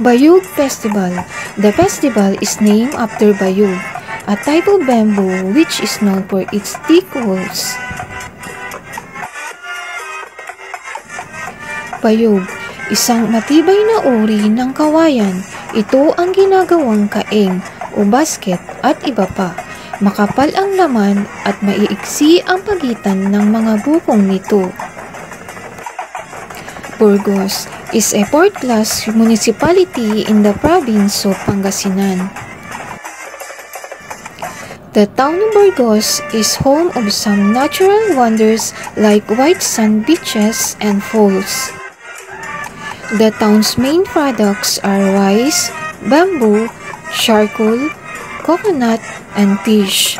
Bayug Festival. The festival is named after bayug, a type of bamboo which is known for its thick walls. Bayug, isang matibay na uri ng kawayan. Ito ang ginagawang kaeng o basket at iba pa. Makapal ang laman at maiiksi ang pagitan ng mga bukong nito. Burgos is a fourth-class municipality in the province of Pangasinan. The town of Burgos is home of some natural wonders like white sand beaches and falls. The town's main products are rice, bamboo, charcoal, coconut, and fish.